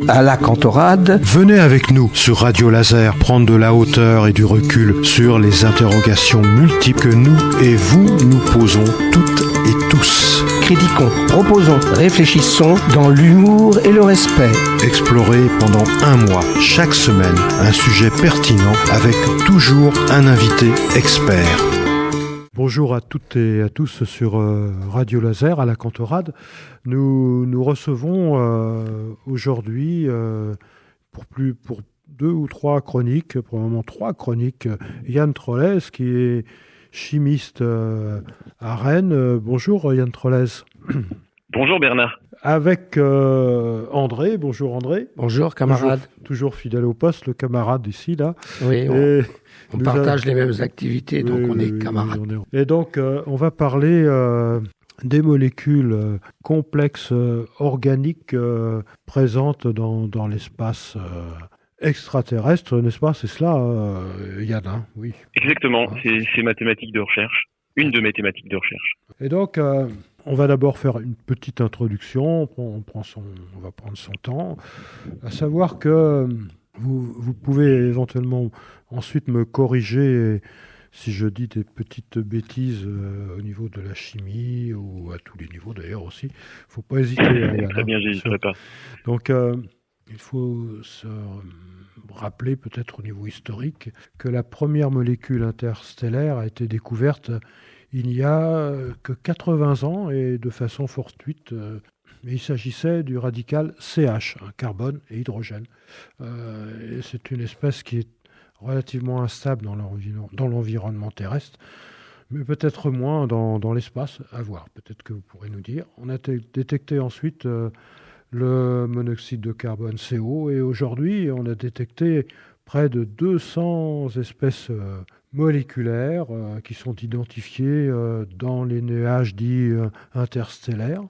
à la Cantorade. Venez avec nous sur Radio Laser prendre de la hauteur et du recul sur les interrogations multiples que nous et vous nous posons toutes et tous. Critiquons, proposons, réfléchissons dans l'humour et le respect. Explorez pendant un mois, chaque semaine, un sujet pertinent avec toujours un invité expert. Bonjour à toutes et à tous sur Radio Laser à la Cantorade. Nous recevons aujourd'hui pour 2 ou 3 chroniques, pour le moment 3 chroniques, Yann Trollez qui est chimiste à Rennes. Bonjour Yann Trollez. Bonjour Bernard. Avec André. Bonjour André. Bonjour camarade. Toujours fidèle au poste, le camarade ici là. Oui, on partage les mêmes activités, donc on est camarades. Et donc on va parler des molécules complexes organiques présentes dans l'espace extraterrestre, n'est-ce pas? C'est cela, Yann, hein? Oui. Exactement, c'est ma thématique de recherche, une de mes thématiques de recherche. Et donc, on va d'abord faire une petite introduction, on va prendre son temps, à savoir que vous pouvez éventuellement ensuite me corriger si je dis des petites bêtises au niveau de la chimie, ou à tous les niveaux d'ailleurs aussi. Il ne faut pas hésiter. Yann, très bien, j'hésiterai pas. Donc, il faut se rappeler peut-être au niveau historique que la première molécule interstellaire a été découverte il n'y a que 80 ans et de façon fortuite. Il s'agissait du radical CH, carbone et hydrogène. Et c'est une espèce qui est relativement instable dans l'environnement terrestre, mais peut-être moins dans l'espace, à voir. Peut-être que vous pourrez nous dire. On a détecté ensuite le monoxyde de carbone CO, et aujourd'hui on a détecté près de 200 espèces moléculaires qui sont identifiées dans les nuages dits interstellaires,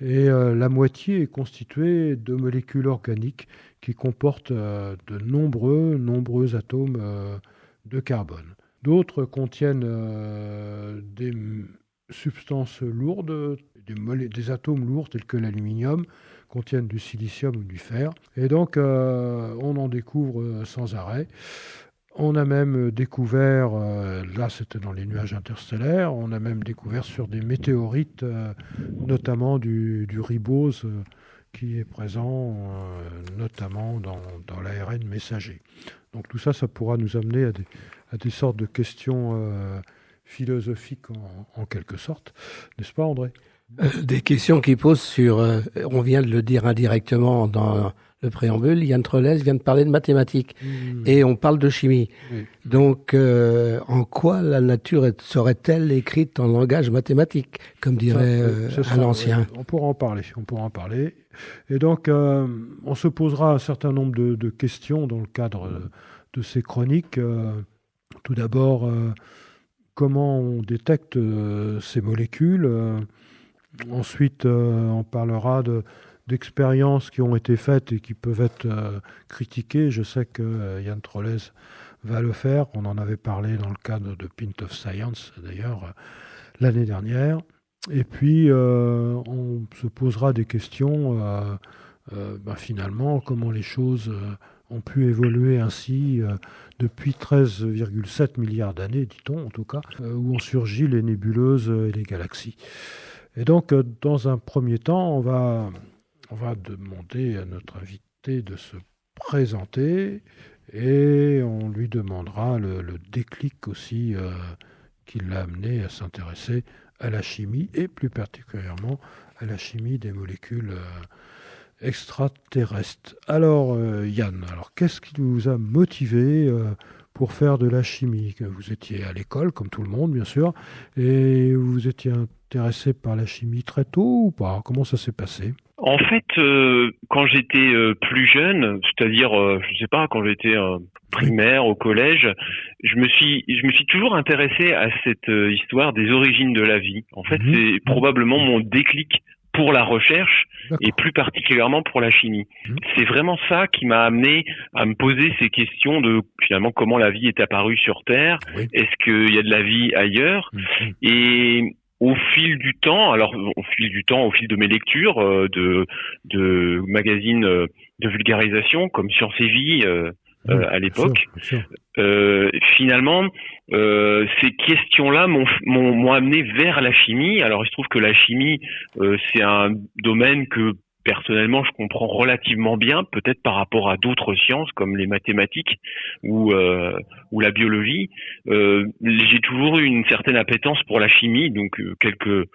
et la moitié est constituée de molécules organiques qui comportent de nombreux atomes de carbone. D'autres contiennent des substances lourdes, des atomes lourds tels que l'aluminium, contiennent du silicium ou du fer. Et donc, on en découvre sans arrêt. On a même découvert, là c'était dans les nuages interstellaires, on a même découvert sur des météorites, notamment du ribose, qui est présent notamment dans l'ARN messager. Donc tout ça pourra nous amener à des sortes de questions philosophiques en quelque sorte. N'est-ce pas André ? Des questions qui posent sur, on vient de le dire indirectement dans le préambule, Yann Trollez vient de parler de mathématiques et on parle de chimie. Oui. Donc, en quoi la nature serait-elle écrite en langage mathématique, comme dirait un ancien? Ouais, on pourra en parler. Et donc, on se posera un certain nombre de questions dans le cadre de ces chroniques. Tout d'abord, comment on détecte ces molécules? Ensuite, on parlera d'expériences qui ont été faites et qui peuvent être critiquées. Je sais que Yann Trollez va le faire. On en avait parlé dans le cadre de Pint of Science, d'ailleurs, l'année dernière. Et puis, on se posera des questions, finalement, comment les choses ont pu évoluer ainsi depuis 13,7 milliards d'années, dit-on en tout cas, où ont surgi les nébuleuses et les galaxies. Et donc, dans un premier temps, on va demander à notre invité de se présenter, et on lui demandera le déclic aussi qui l'a amené à s'intéresser à la chimie, et plus particulièrement à la chimie des molécules extraterrestres. Alors, Yann, qu'est-ce qui vous a motivé pour faire de la chimie? Vous étiez à l'école, comme tout le monde, bien sûr, et vous étiez intéressé par la chimie très tôt ou pas? Comment ça s'est passé? En fait, quand j'étais plus jeune, c'est-à-dire, je sais pas, quand j'étais primaire, au collège, je me suis toujours intéressé à cette histoire des origines de la vie. En fait, c'est probablement mon déclic pour la recherche. D'accord. Et plus particulièrement pour la chimie. C'est vraiment ça qui m'a amené à me poser ces questions de finalement comment la vie est apparue sur Terre. Oui. Est-ce qu'il y a de la vie ailleurs? Et au fil du temps, au fil de mes lectures de magazines de vulgarisation comme Science et Vie à l'époque, finalement, ces questions-là m'ont amené vers la chimie. Alors il se trouve que la chimie, c'est un domaine que personnellement je comprends relativement bien, peut-être par rapport à d'autres sciences comme les mathématiques ou la biologie. J'ai toujours eu une certaine appétence pour la chimie, donc quelques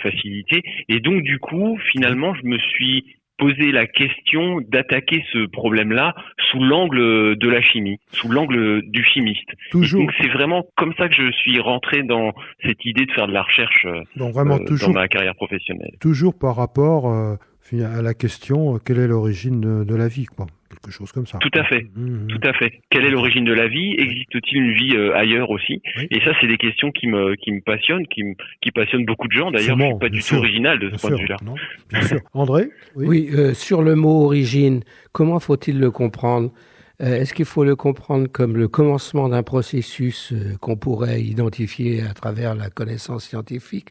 facilités. Et donc du coup, finalement, je me suis posé la question d'attaquer ce problème-là sous l'angle de la chimie, sous l'angle du chimiste. Toujours. Et donc c'est vraiment comme ça que je suis rentré dans cette idée de faire de la recherche donc vraiment, dans ma carrière professionnelle. Toujours par rapport à la question quelle est l'origine de la vie, quoi. Quelque chose comme ça. Tout à fait, tout à fait. Quelle est l'origine de la vie? Existe-t-il une vie ailleurs aussi? Oui. Et ça, c'est des questions qui me passionnent, qui passionnent beaucoup de gens. D'ailleurs, je suis pas du tout original de ce point de vue-là. Non, bien sûr. André? Oui, sur le mot origine, comment faut-il le comprendre? Est-ce qu'il faut le comprendre comme le commencement d'un processus qu'on pourrait identifier à travers la connaissance scientifique,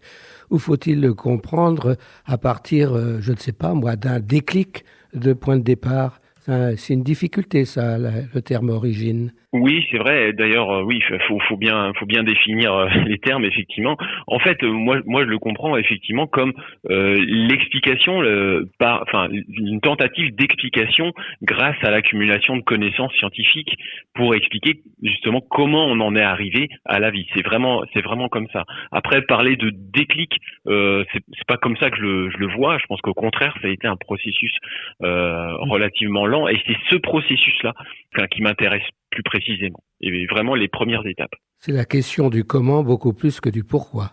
ou faut-il le comprendre à partir, je ne sais pas moi, d'un déclic de point de départ? C'est une difficulté, ça, le terme origine. Oui, c'est vrai. D'ailleurs, oui, faut bien définir les termes, effectivement. En fait, moi, je le comprends effectivement comme l'explication, une tentative d'explication grâce à l'accumulation de connaissances scientifiques pour expliquer justement comment on en est arrivé à la vie. C'est vraiment comme ça. Après, parler de déclic, c'est pas comme ça que je le vois. Je pense qu'au contraire, ça a été un processus relativement lent, et c'est ce processus-là qui m'intéresse plus précisément, et vraiment les premières étapes. C'est la question du comment beaucoup plus que du pourquoi.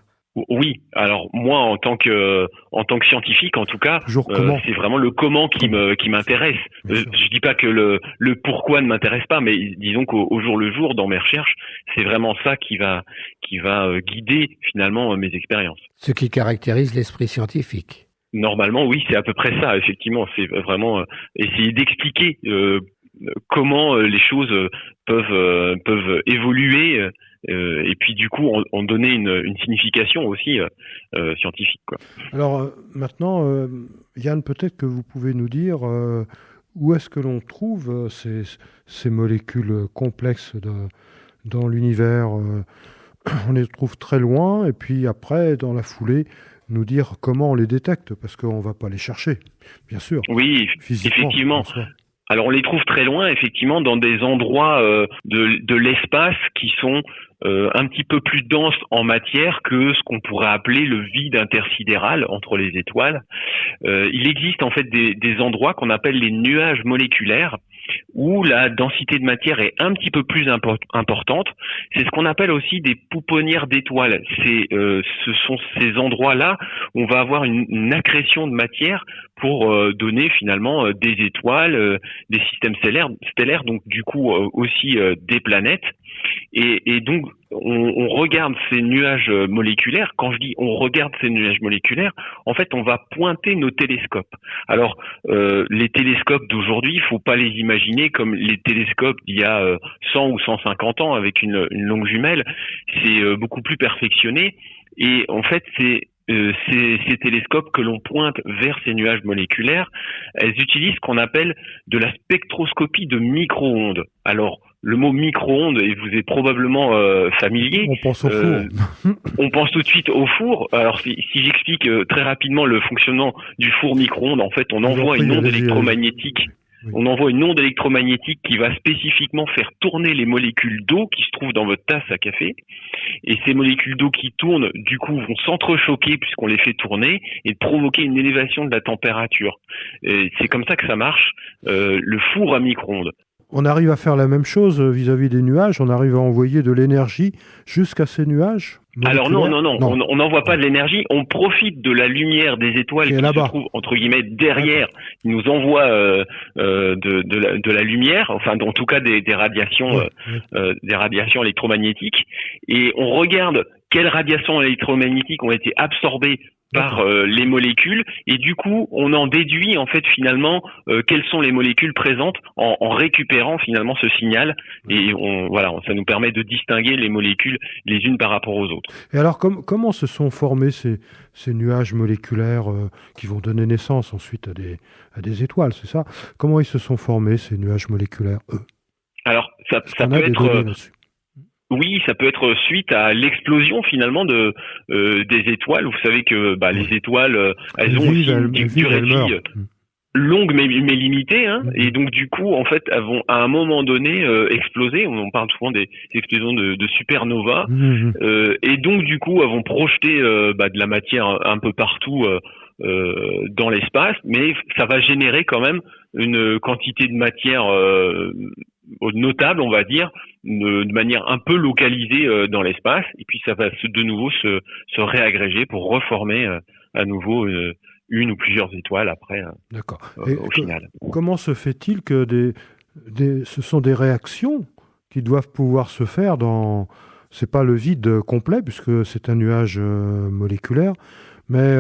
Oui, alors moi en tant que scientifique en tout cas, c'est vraiment le comment qui m'intéresse. Je dis pas que le pourquoi ne m'intéresse pas, mais disons qu'au jour le jour dans mes recherches, c'est vraiment ça qui va guider finalement mes expériences. Ce qui caractérise l'esprit scientifique. Normalement, oui, c'est à peu près ça, effectivement. C'est vraiment essayer d'expliquer comment les choses peuvent évoluer et puis du coup en donner une signification aussi scientifique, quoi. Alors maintenant, Yann, peut-être que vous pouvez nous dire où est-ce que l'on trouve ces molécules complexes dans l'univers. On les trouve très loin, et puis après, dans la foulée, nous dire comment on les détecte, parce qu'on ne va pas les chercher, bien sûr. Oui, effectivement. Alors on les trouve très loin, effectivement, dans des endroits de l'espace qui sont un petit peu plus denses en matière que ce qu'on pourrait appeler le vide intersidéral entre les étoiles. Il existe en fait des endroits qu'on appelle les nuages moléculaires, où la densité de matière est un petit peu plus importante. C'est ce qu'on appelle aussi des pouponnières d'étoiles. Ce sont ces endroits-là où on va avoir une accrétion de matière pour donner finalement des étoiles, des systèmes stellaires, donc du coup aussi des planètes. Et donc on regarde ces nuages moléculaires. Quand je dis on regarde ces nuages moléculaires, en fait on va pointer nos télescopes. Alors les télescopes d'aujourd'hui, il faut pas les imaginer comme les télescopes d'il y a 100 ou 150 ans avec une longue jumelle. C'est beaucoup plus perfectionné, et en fait c'est ces télescopes que l'on pointe vers ces nuages moléculaires, elles utilisent ce qu'on appelle de la spectroscopie de micro-ondes. Alors, le mot micro-ondes vous est probablement familier. On pense au four. On pense tout de suite au four. Alors, si j'explique très rapidement le fonctionnement du four micro-ondes, en fait, on envoie une onde électromagnétique. Oui. On envoie une onde électromagnétique qui va spécifiquement faire tourner les molécules d'eau qui se trouvent dans votre tasse à café. Et ces molécules d'eau qui tournent, du coup, vont s'entrechoquer puisqu'on les fait tourner et provoquer une élévation de la température. Et c'est comme ça que ça marche, le four à micro-ondes. On arrive à faire la même chose vis-à-vis des nuages, on arrive à envoyer de l'énergie jusqu'à ces nuages? Alors non, on n'envoie pas de l'énergie, on profite de la lumière des étoiles qui se trouvent entre guillemets derrière, qui nous envoie de la lumière, enfin en tout cas des radiations, des radiations électromagnétiques, et on regarde quelles radiations électromagnétiques ont été absorbées par les molécules, et du coup on en déduit en fait finalement quelles sont les molécules présentes en récupérant finalement ce signal, et ça nous permet de distinguer les molécules les unes par rapport aux autres. Et alors comment se sont formés ces nuages moléculaires qui vont donner naissance ensuite à des étoiles, c'est ça? Comment ils se sont formés ces nuages moléculaires, eux? Alors ça peut être oui, ça peut être suite à l'explosion finalement des étoiles. Vous savez que les étoiles, elles ont aussi une durée de vie longue mais limitée, et donc du coup en fait elles vont à un moment donné exploser. On parle souvent des explosions de supernovas, et donc du coup elles vont projeter de la matière un peu partout dans l'espace, mais ça va générer quand même une quantité de matière notable, on va dire, de manière un peu localisée dans l'espace, et puis ça va de nouveau se réagréger pour reformer à nouveau une ou plusieurs étoiles après. D'accord. Au final. Comment se fait-il que ce sont des réactions qui doivent pouvoir se faire dans... C'est pas le vide complet, puisque c'est un nuage moléculaire, mais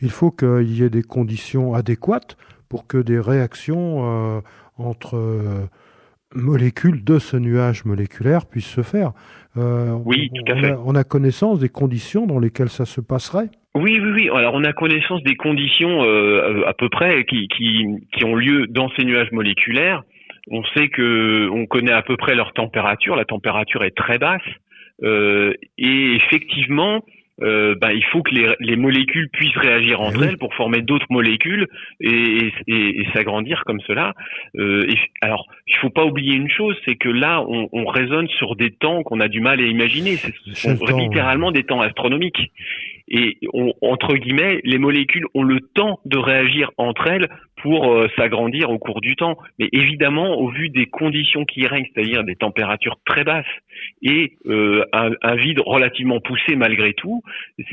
il faut qu'il y ait des conditions adéquates pour que des réactions entre molécules de ce nuage moléculaire puissent se faire. Oui, tout à fait. On a connaissance des conditions dans lesquelles ça se passerait? Oui. Alors, on a connaissance des conditions à peu près qui ont lieu dans ces nuages moléculaires. On sait on connaît à peu près leur température. La température est très basse, et effectivement, il faut que les molécules puissent réagir entre elles pour former d'autres molécules et s'agrandir comme cela. Alors, il faut pas oublier une chose, c'est que là, on raisonne sur des temps qu'on a du mal à imaginer. Ce sont littéralement des temps astronomiques. Et entre guillemets, les molécules ont le temps de réagir entre elles pour s'agrandir au cours du temps. Mais évidemment, au vu des conditions qui y règnent, c'est-à-dire des températures très basses et un vide relativement poussé malgré tout,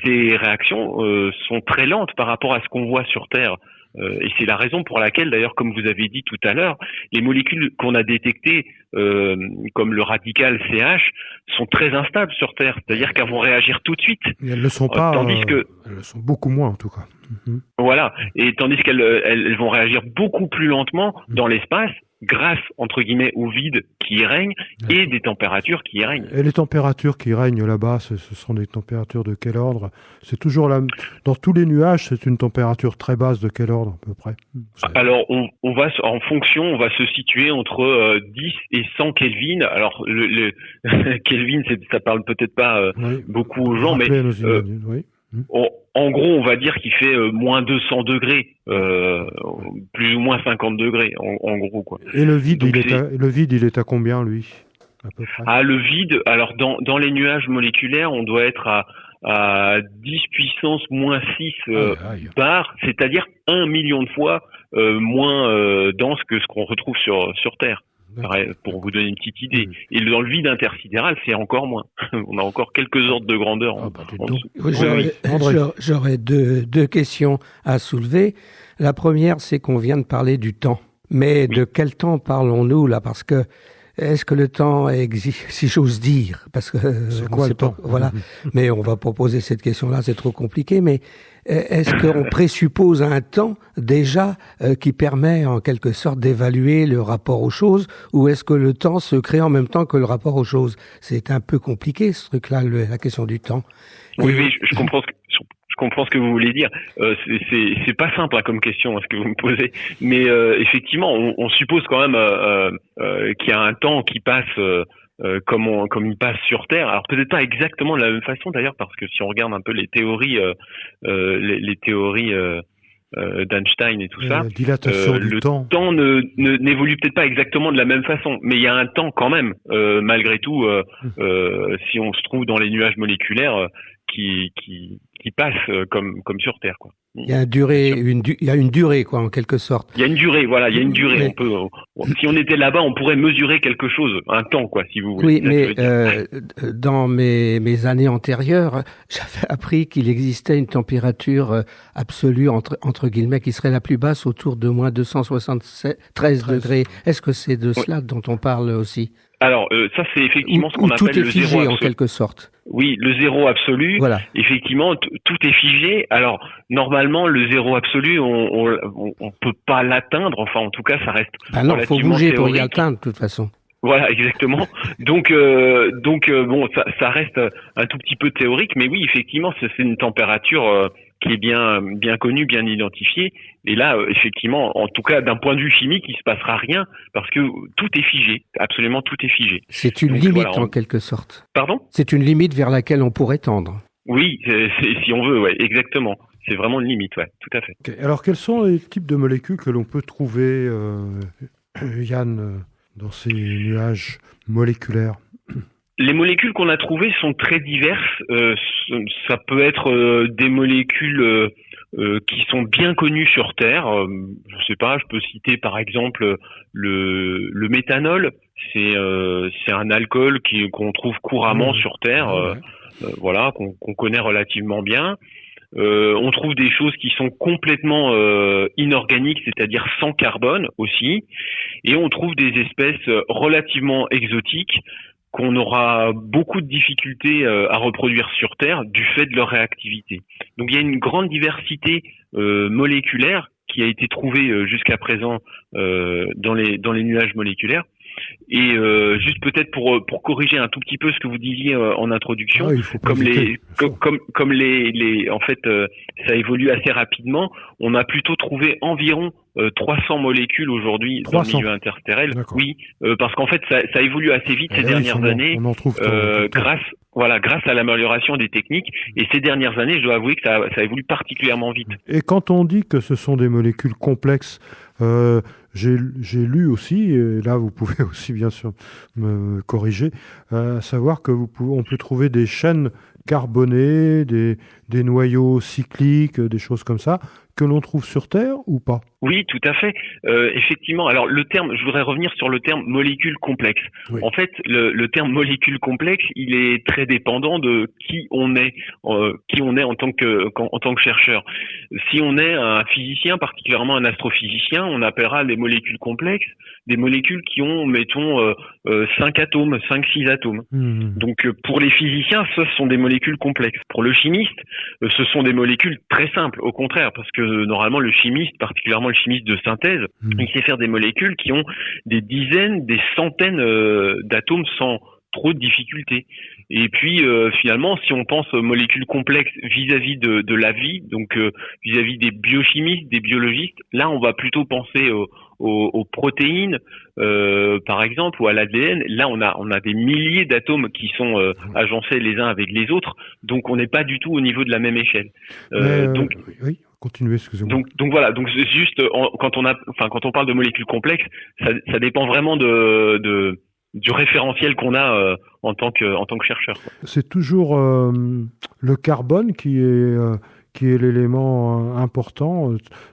ces réactions sont très lentes par rapport à ce qu'on voit sur Terre. Et c'est la raison pour laquelle, d'ailleurs, comme vous avez dit tout à l'heure, les molécules qu'on a détectées, comme le radical CH, sont très instables sur Terre. C'est-à-dire qu'elles vont réagir tout de suite. Et elles ne le sont pas. Tandis que elles le sont beaucoup moins, en tout cas. Voilà. Et tandis qu'elles vont réagir beaucoup plus lentement dans l'espace, grâce, entre guillemets, au vide qui y règne et des températures qui y règnent. Et les températures qui règnent là-bas, ce sont des températures de quel ordre? C'est toujours dans tous les nuages, c'est une température très basse de quel ordre à peu près? Alors, on va en fonction, on va se situer entre 10 et 100 Kelvin. Alors, le Kelvin, ça parle peut-être pas beaucoup aux gens, mais en gros, on va dire qu'il fait moins 200 degrés, plus ou moins 50 degrés, en gros, quoi. Et le vide, il est à combien, lui, à peu près? Le vide, alors dans les nuages moléculaires, on doit être à 10 puissance moins 6 bar, c'est-à-dire 1 million de fois moins dense que ce qu'on retrouve sur Terre. Pour vous donner une petite idée. Et dans le vide intersidéral, c'est encore moins. On a encore quelques ordres de grandeur en dessous. J'aurais deux questions à soulever. La première, c'est qu'on vient de parler du temps. Mais de quel temps parlons-nous là? Parce que est-ce que le temps existe, si j'ose dire? Parce que c'est quoi le temps? Voilà. Mais on va pas poser cette question-là, c'est trop compliqué. Mais est-ce qu'on présuppose un temps déjà qui permet en quelque sorte d'évaluer le rapport aux choses, ou est-ce que le temps se crée en même temps que le rapport aux choses? C'est un peu compliqué ce truc-là, la question du temps. Oui, je comprends ce que vous voulez dire. C'est pas simple comme question ce que vous me posez, mais effectivement, on suppose quand même qu'il y a un temps qui passe comme il passe sur Terre. Alors peut-être pas exactement de la même façon d'ailleurs, parce que si on regarde un peu les théories, d'Einstein et tout ça, le temps n'évolue peut-être pas exactement de la même façon, mais il y a un temps quand même, malgré tout, si on se trouve dans les nuages moléculaires qui passe comme sur Terre, quoi. Il y a une durée, quoi, en quelque sorte. Il y a une durée, voilà, il y a une durée. Si on était là-bas, on pourrait mesurer quelque chose, un temps, quoi, si vous voulez. Oui, mais dans mes années antérieures, j'avais appris qu'il existait une température absolue, entre guillemets, qui serait la plus basse, autour de moins 273 degrés. Est-ce que c'est de cela dont on parle aussi? Alors, ça, c'est effectivement ce qu'on appelle le zéro absolu. Tout est figé, en quelque sorte. Oui, le zéro absolu. Voilà. Effectivement, tout est figé. Alors normalement, le zéro absolu, on peut pas l'atteindre. Enfin, en tout cas, ça reste Ah non, faut bouger théorique. pour y atteindre, de toute façon. Voilà, exactement. Donc bon, ça reste un tout petit peu théorique, mais oui, effectivement, c'est une température qui est bien connue, bien identifiée. Et là, effectivement, en tout cas, d'un point de vue chimique, il se passera rien parce que tout est figé, absolument tout est figé. C'est une limite en quelque sorte. Pardon ? C'est une limite vers laquelle on pourrait tendre. Oui, si on veut, ouais, exactement. C'est vraiment une limite, ouais, tout à fait. Okay. Alors, quels sont les types de molécules que l'on peut trouver, Yann, dans ces nuages moléculaires ? Les molécules qu'on a trouvées sont très diverses. Ça peut être des molécules qui sont bien connues sur Terre. Je sais pas, je peux citer par exemple le méthanol. C'est un alcool qu'on trouve couramment sur Terre, voilà, qu'on connaît relativement bien. On trouve des choses qui sont complètement inorganiques, c'est-à-dire sans carbone aussi, et on trouve des espèces relativement exotiques qu'on aura beaucoup de difficultés à reproduire sur Terre du fait de leur réactivité. Donc il y a une grande diversité moléculaire qui a été trouvée jusqu'à présent dans les nuages moléculaires. Et juste peut-être pour corriger un tout petit peu ce que vous disiez en introduction, comme les en fait ça évolue assez rapidement, on a plutôt trouvé environ 300 molécules aujourd'hui dans le milieu interstellaire. Oui, parce qu'en fait ça évolue assez vite ces dernières années, on en trouve grâce à l'amélioration des techniques. Et ces dernières années, je dois avouer que ça évolue particulièrement vite. Et quand on dit que ce sont des molécules complexes, j'ai lu aussi, et là vous pouvez aussi bien sûr me corriger, savoir que on peut trouver des chaînes carbonées, des noyaux cycliques, des choses comme ça, que l'on trouve sur Terre ou pas ? Oui, tout à fait. Effectivement. Alors le terme, je voudrais revenir sur le terme molécule complexe. Oui. En fait, le terme molécule complexe, il est très dépendant de qui on est en tant que chercheur. Si on est un physicien, particulièrement un astrophysicien, on appellera les molécules complexes des molécules qui ont, mettons, 5 atomes, 5-6 atomes. Donc pour les physiciens, ce sont des molécules complexes. Pour le chimiste, ce sont des molécules très simples, au contraire, parce que normalement le chimiste, particulièrement le chimiste de synthèse, il sait faire des molécules qui ont des dizaines, des centaines d'atomes sans trop de difficultés. Et puis finalement, si on pense aux molécules complexes vis-à-vis de la vie, donc vis-à-vis des biochimistes, des biologistes, là on va plutôt penser aux protéines, par exemple, ou à l'ADN. Là on a des milliers d'atomes qui sont agencés les uns avec les autres, donc on n'est pas du tout au niveau de la même échelle. Oui. Continuez, excusez-moi. Donc voilà, donc c'est juste quand on parle de molécules complexes, ça dépend vraiment du référentiel qu'on a en tant que chercheur. C'est toujours le carbone qui est l'élément important.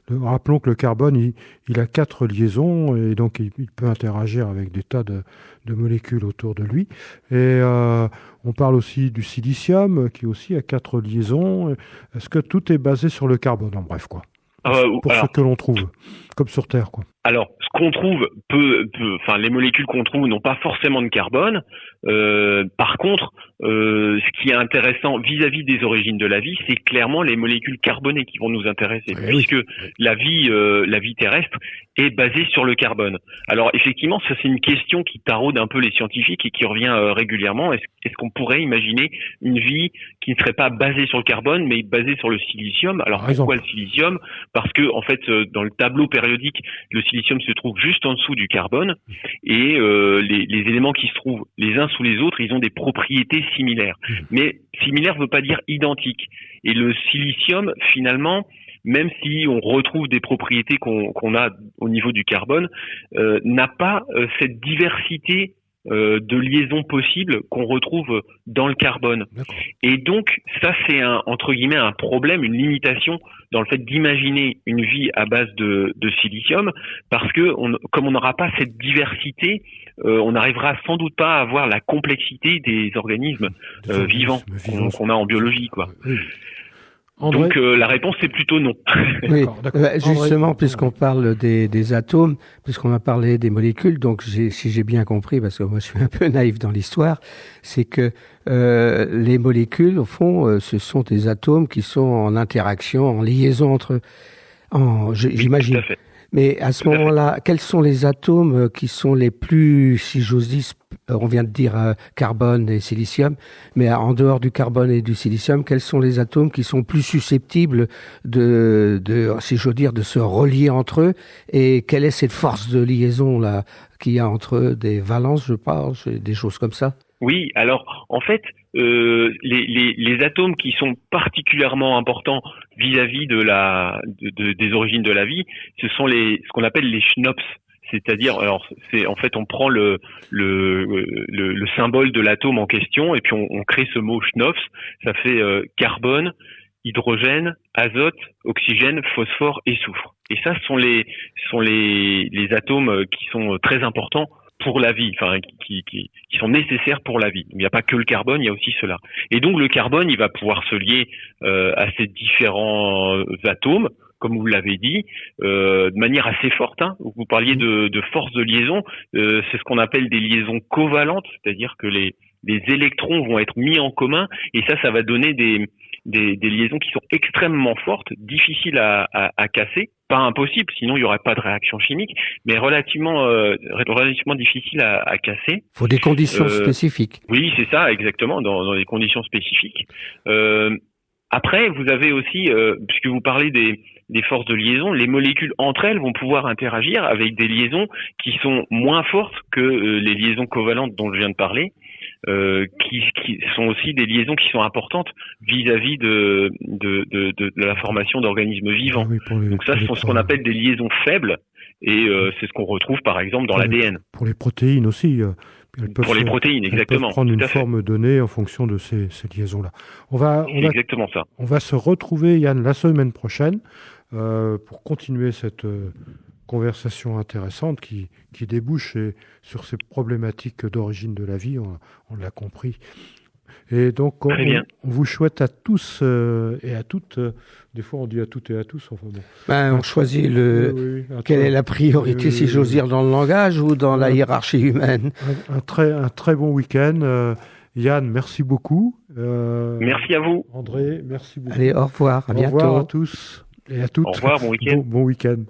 Rappelons que le carbone, il a 4 liaisons et donc il peut interagir avec des tas de molécules autour de lui. Et on parle aussi du silicium qui aussi a 4 liaisons. Est-ce que tout est basé sur le carbone, en bref, quoi? Pour ce que l'on trouve, comme sur Terre, quoi. Alors, ce qu'on trouve les molécules qu'on trouve n'ont pas forcément de carbone. Par contre, ce qui est intéressant vis-à-vis des origines de la vie, c'est clairement les molécules carbonées qui vont nous intéresser, puisque la vie terrestre est basée sur le carbone. Alors, effectivement, ça c'est une question qui taraude un peu les scientifiques et qui revient régulièrement. Est-ce qu'on pourrait imaginer une vie qui ne serait pas basée sur le carbone, mais basée sur le silicium? Alors, pourquoi le silicium? Parce que, en fait, dans le tableau périodique, le silicium se trouve juste en dessous du carbone et les éléments qui se trouvent les uns sous les autres, ils ont des propriétés similaires. Mais similaire ne veut pas dire identique. Et le silicium, finalement, même si on retrouve des propriétés qu'on a au niveau du carbone, n'a pas cette diversité de liaisons possibles qu'on retrouve dans le carbone. Et donc, ça, c'est entre guillemets un problème, une limitation dans le fait d'imaginer une vie à base de silicium, parce que comme on n'aura pas cette diversité, on n'arrivera sans doute pas à avoir la complexité des organismes vivants qu'on a en biologie, quoi. André. Donc la réponse c'est plutôt non. Oui, D'accord. justement, André. puisqu'on parle des atomes, puisqu'on a parlé des molécules, donc si j'ai bien compris, parce que moi je suis un peu naïf dans l'histoire, c'est que les molécules, au fond, ce sont des atomes qui sont en interaction, en liaison entre eux. J'imagine. Tout à fait. Mais à ce moment-là, quels sont les atomes qui sont les plus, si j'ose dire, on vient de dire carbone et silicium, mais en dehors du carbone et du silicium, quels sont les atomes qui sont plus susceptibles si j'ose dire, de se relier entre eux, et quelle est cette force de liaison là qu'il y a entre eux, des valences, je pense, des choses comme ça? Oui, alors en fait, les atomes qui sont particulièrement importants vis-à-vis des origines de la vie, ce sont ce qu'on appelle les schnops. C'est-à-dire, alors c'est en fait on prend le symbole de l'atome en question et puis on crée ce mot schnops. Ça fait carbone, hydrogène, azote, oxygène, phosphore et soufre. Et ça, ce sont les atomes qui sont très importants pour la vie, enfin qui sont nécessaires pour la vie. Il n'y a pas que le carbone, il y a aussi cela. Et donc le carbone, il va pouvoir se lier à ces différents atomes, comme vous l'avez dit, de manière assez forte. Hein. Vous parliez de force de liaison, c'est ce qu'on appelle des liaisons covalentes, c'est-à-dire que les électrons vont être mis en commun, et ça va donner des liaisons qui sont extrêmement fortes, difficiles à casser. Pas impossible, sinon il n'y aurait pas de réaction chimique, mais relativement difficile à casser. Il faut des conditions spécifiques. Oui, c'est ça, exactement, dans des conditions spécifiques. Après, vous avez aussi, puisque vous parlez des forces de liaison, les molécules entre elles vont pouvoir interagir avec des liaisons qui sont moins fortes que les liaisons covalentes dont je viens de parler. Qui sont aussi des liaisons qui sont importantes vis-à-vis de la formation d'organismes vivants. Oui, donc ça, ce sont ce qu'on appelle des liaisons faibles, et c'est ce qu'on retrouve par exemple dans l'ADN. Pour les protéines aussi. Les protéines, exactement. Elles peuvent prendre une forme donnée en fonction de ces liaisons-là. C'est exactement ça. On va se retrouver, Yann, la semaine prochaine pour continuer cette conversation intéressante qui débouche sur ces problématiques d'origine de la vie, on l'a compris. Et donc, on vous souhaite à tous et à toutes, des fois on dit à toutes et à tous, enfin bon. On choisit quelle est la priorité, si j'ose dire, dans le langage ou dans la hiérarchie humaine. Un très bon week-end. Yann, merci beaucoup. Merci à vous. André, merci beaucoup. Allez, au revoir, à bientôt. Au revoir à tous et à toutes. Au revoir, bon week-end. Bon week-end.